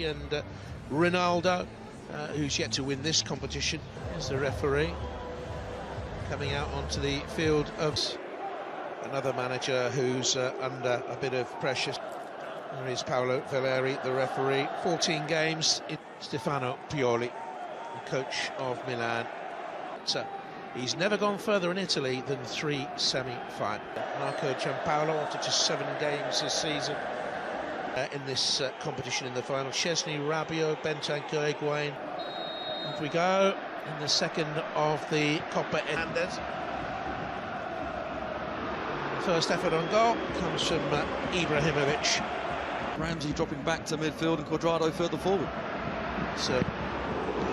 And Ronaldo, who's yet to win this competition, is the referee. Coming out onto the field of another manager who's under a bit of pressure. There is Paolo Valeri, the referee. 14 games. Stefano Pioli, the coach of Milan. So he's never gone further in Italy than 3 semi-finals. Marco Giampaolo, after just 7 games this season in this competition in the final. Chesney, Rabiot, Bentancur, Higuain. Off we go in the second of the Coppa Hernandez. The first effort on goal comes from Ibrahimovic. Ramsey dropping back to midfield and Cuadrado further forward. It's a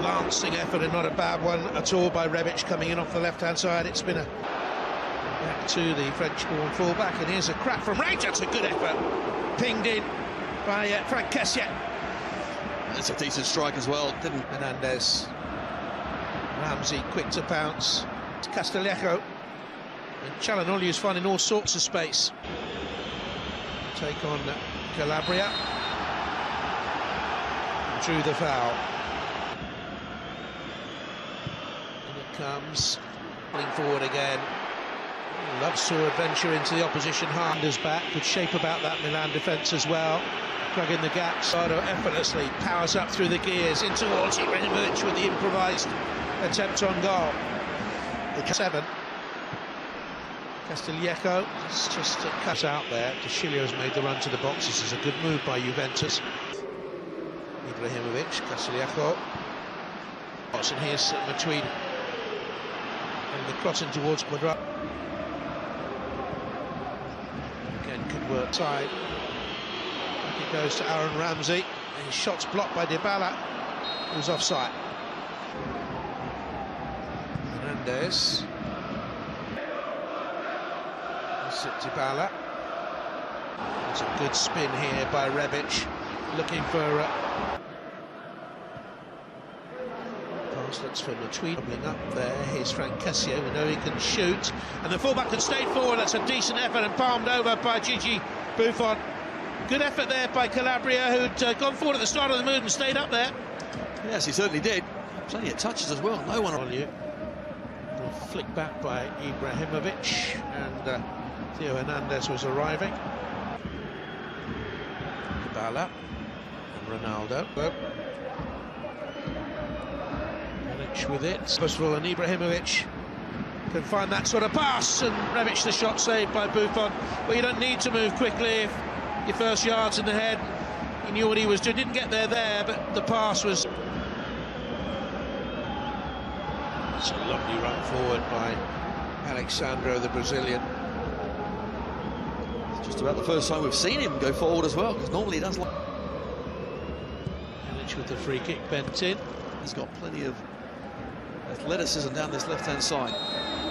lancing effort and not a bad one at all by Rebic coming in off the left-hand side. It's been a back to the French-born fullback, and here's a crack from Rage. That's a good effort. Pinged in by Frank Kessie. That's a decent strike as well. Hernandez. Ramsey quick to pounce. It's Castillejo. And Çalhanoğlu's finding all sorts of space. Take on Calabria. Drew the foul. And it comes. Pulling forward again. Loves to adventure into the opposition half. Is back. Good shape about that Milan defence as well. Plug in the gaps. Sardo effortlessly powers up through the gears in towards Ibrahimovic with the improvised attempt on goal. The 7. Castillejo, it's just cut out there. De Chilio's made the run to the box. This is a good move by Juventus. Ibrahimovic, Castillejo. And here's Matuidi. And the crossing towards Cuadrado. Again, good work side. Back it goes to Aaron Ramsey. And his shot's blocked by Dybala, who's offside. Hernandez. Dybala. It's a good spin here by Rebic, looking for pass. That's for Matuidi. Doubling up there. Here's Frank Kessie. We know he can shoot, and the fullback can stay forward. That's a decent effort and palmed over by Gigi Buffon. Good effort there by Calabria, who'd gone forward at the start of the move and stayed up there. Yes, he certainly did. Plenty of touches as well. No one on you. Flick back by Ibrahimovic, and Theo Hernandez was arriving. Dybala and Ronaldo. Rebic with it. First of all, and Ibrahimovic can find that sort of pass, and Rebic the shot saved by Buffon. Well, you don't need to move quickly if your first yard's in the head. He knew what he was doing. Didn't get there, but the pass was. It's a lovely run forward by Alexandro, the Brazilian. It's just about the first time we've seen him go forward as well, because normally he does. Illich with the free kick bent in. He's got plenty of athleticism down this left-hand side.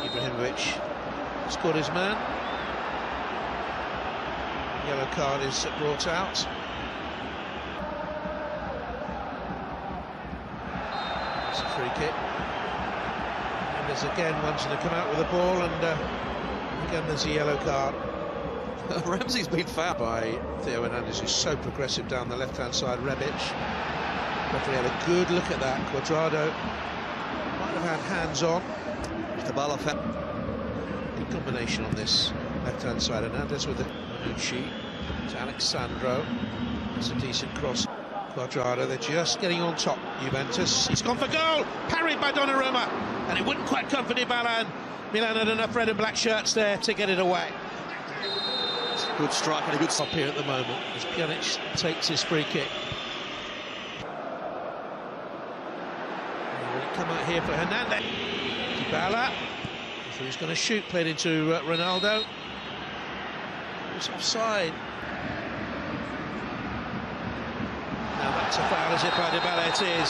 Ibrahimovic scored his man. Yellow card is brought out. It's a free kick. There's again wanting to come out with the ball, and again there's a yellow card. Ramsey's been fouled by Theo Hernandez, who's so progressive down the left-hand side. Rebic. Referee had a good look at that. Cuadrado might have had hands on. Dybala. Good combination on this left-hand side. Hernandez with the Manucci to Alexandro. It's a decent cross. Cuadrado, they're just getting on top. Juventus, he's gone for goal, parried by Donnarumma, and it wouldn't quite come for Dybala, and Milan had enough red and black shirts there to get it away. It's a good strike and a good stop here at the moment as Pjanic takes his free kick. Will it come out here for Hernandez? Dybala, so he's going to shoot, played into Ronaldo. It's offside. Now that's a foul, is it, by Dybala? It is.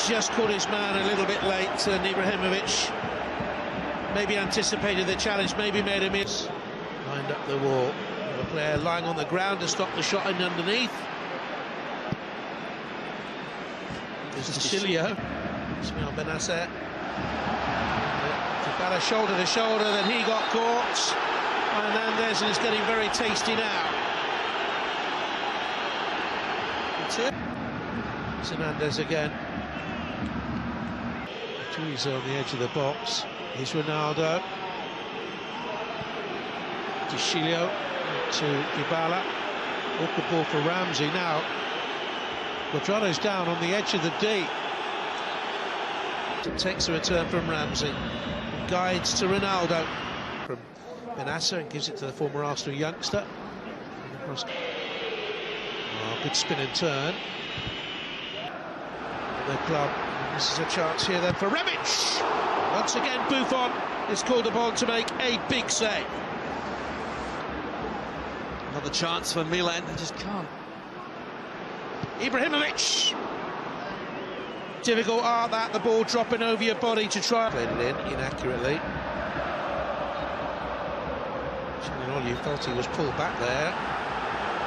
Just caught his man a little bit late, and Ibrahimovic maybe anticipated the challenge, maybe made a miss. Lined up the wall. The player lying on the ground to stop the shot in underneath. There's De Chilio. Ismail Benasser. Dybala shoulder to shoulder, then he got caught. Hernandez, and it's getting very tasty now. Hernandez again. He's on the edge of the box. Here's Ronaldo. Di to Dybala. Awkward ball for Ramsey now. Cuadrado's down on the edge of the D. It takes a return from Ramsey. Guides to Ronaldo. From Benassa and gives it to the former Arsenal youngster. Oh, good spin and turn. The club. This is a chance here then for Rebic. Once again, Buffon is called upon to make a big save. Another chance for Milan. They just can't. Ibrahimovic. Difficult art that, the ball dropping over your body to try. Played it in inaccurately. You felt he was pulled back there.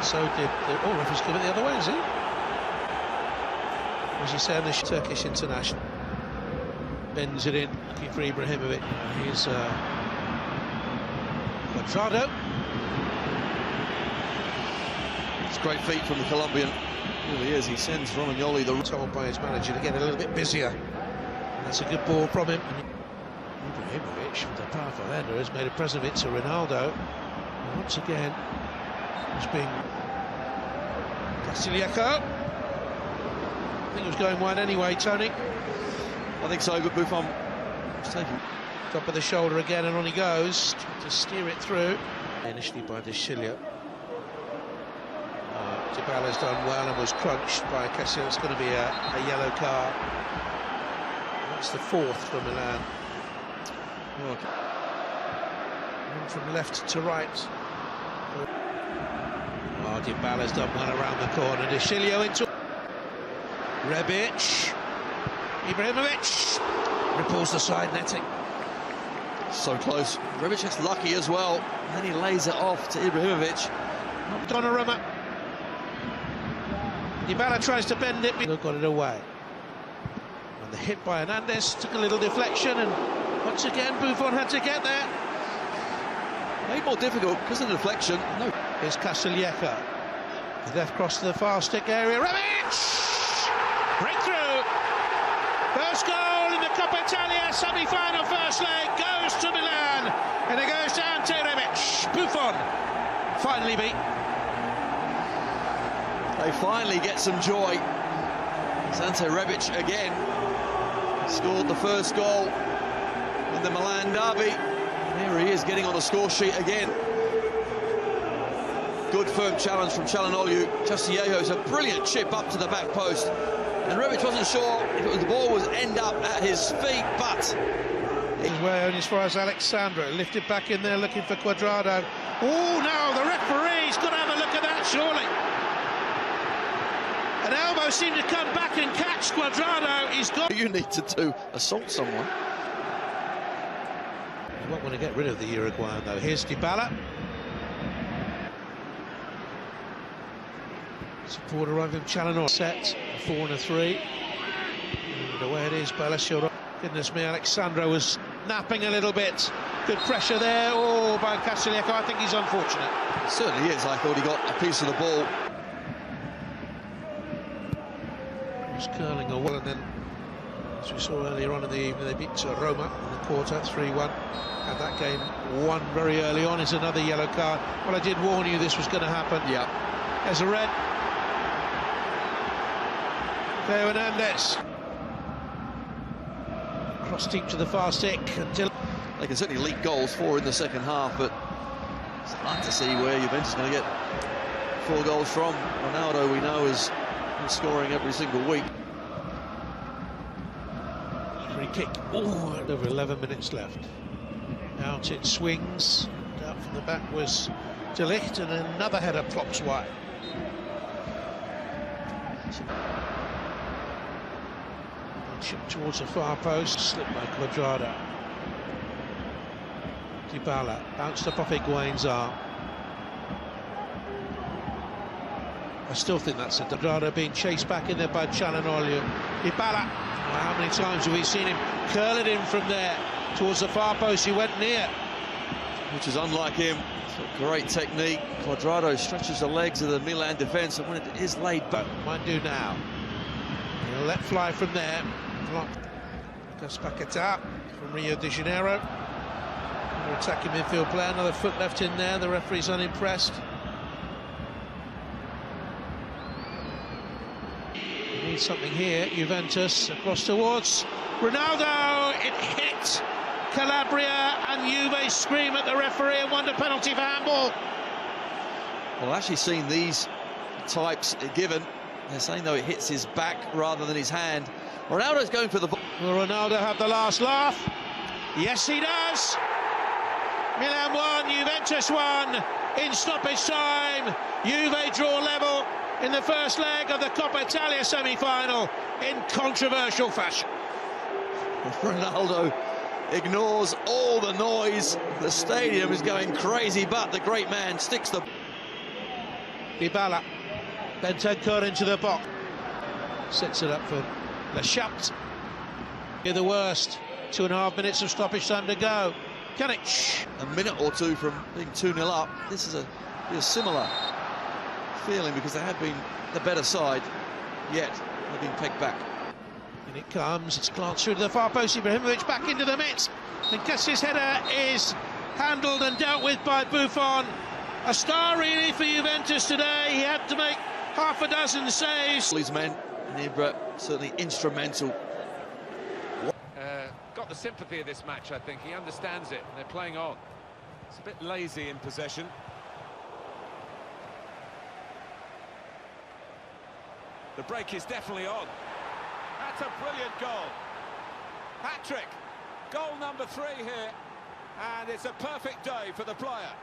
So did the... Oh, referee's given it the other way, is he? As you say, on the Turkish international. Bends it in, looking for Ibrahimovic. Here's Cuadrado. It's great feat from the Colombian. Really is. He sends Romagnoli the told by his manager to get a little bit busier. And that's a good ball from him. Ibrahimovic, the powerful header, has made a present of it to Ronaldo. And once again, it's been Castillejo. I think it was going wide anyway, Tony. I think so, but Buffon was taking top of the shoulder again, and on he goes to steer it through. Initially by Castillejo. Dybala's done well and was crunched by Castillejo. It's going to be a yellow card. That's the fourth for Milan. And from left to right. Oh, Dybala's done well around the corner. Castillejo into Rebic. Ibrahimovic ripples the side netting. So close. Rebic is lucky as well. And then he lays it off to Ibrahimovic. Donnarumma. Dybala tries to bend it. Got it away. And the hit by Hernandez took a little deflection, and once again Buffon had to get there. Made more difficult because of the deflection. No. Here's Castillejo. His left cross to the far stick area. Rebic! Breakthrough! First goal in the Coppa Italia semi-final first leg goes to Milan, and it goes down to Rebic. Buffon finally beat. They finally get some joy. Ante Rebic again scored the first goal in the Milan derby. Here he is getting on the score sheet again. Good firm challenge from Çalhanoğlu. Castillejo's a brilliant chip up to the back post. And Rebic wasn't sure if the ball would end up at his feet, but... Way only as far as Alexandro, lifted back in there looking for Cuadrado. Oh, no, the referee's got to have a look at that, surely. An elbow seemed to come back and catch Cuadrado. He's got... You need to do assault someone. You won't want to get rid of the Uruguayan, though. Here's Dybala. Support arriving from Çalhanoğlu. Set, 4 and a 3. And away it is, Balacioro. Goodness me, Alexandro was napping a little bit. Good pressure there, oh, by Castillejo. I think he's unfortunate. It certainly is. I thought he got a piece of the ball. He's curling away, and then, as we saw earlier on in the evening, they beat Roma in the quarter, 3-1. Had that game won very early on. Is another yellow card. Well, I did warn you this was going to happen. Yeah. There's a red. Theo Hernandez. Cross deep to the far stick until... They can certainly leak goals, 4 in the second half, but it's hard to see where Juventus is going to get 4 goals from. Ronaldo, we know, is scoring every single week. Free kick. Oh, over 11 minutes left. Out it swings. Out from the back was De Ligt, and another header plops wide. Chip towards the far post, slipped by Cuadrado. Dybala bounced up off Higuain's arm. I still think that's a Cuadrado being chased back in there by Çalhanoğlu. Dybala, how many times have we seen him curl it in from there towards the far post? He went near. which is unlike him. Great technique. Cuadrado stretches the legs of the Milan defence, and when it is laid back. Might do now. He'll let fly from there. Gus Paquetá from Rio de Janeiro. Another attacking midfield player, another foot left in there. The referee's unimpressed. They need something here. Juventus across towards Ronaldo. It hit Calabria, and Juve scream at the referee and want a penalty for handball. Well, actually seen these types given. They're saying, though, it hits his back rather than his hand. Ronaldo's going for the ball. Will Ronaldo have the last laugh? Yes, he does. Milan 1, Juventus 1 in stoppage time. Juve draw level in the first leg of the Coppa Italia semi-final in controversial fashion. Ronaldo ignores all the noise. The stadium is going crazy, but the great man sticks the... Dybala, Bentancur into the box. Sets it up for Lashat. You're the worst. 2.5 minutes of stoppage time to go. Kanic. A minute or two from being 2-0 up. This is a similar feeling because they have been the better side, yet they've been pegged back. And it comes, it's glanced through to the far post. Ibrahimovic back into the midst. And Kessi's header is handled and dealt with by Buffon. A star really for Juventus today. He had to make half a dozen saves. His men, and Ibra certainly instrumental. Got the sympathy of this match, I think. He understands it, and they're playing on. It's a bit lazy in possession. The break is definitely on. That's a brilliant goal. Hat-trick. Goal number 3 here. And it's a perfect day for the player.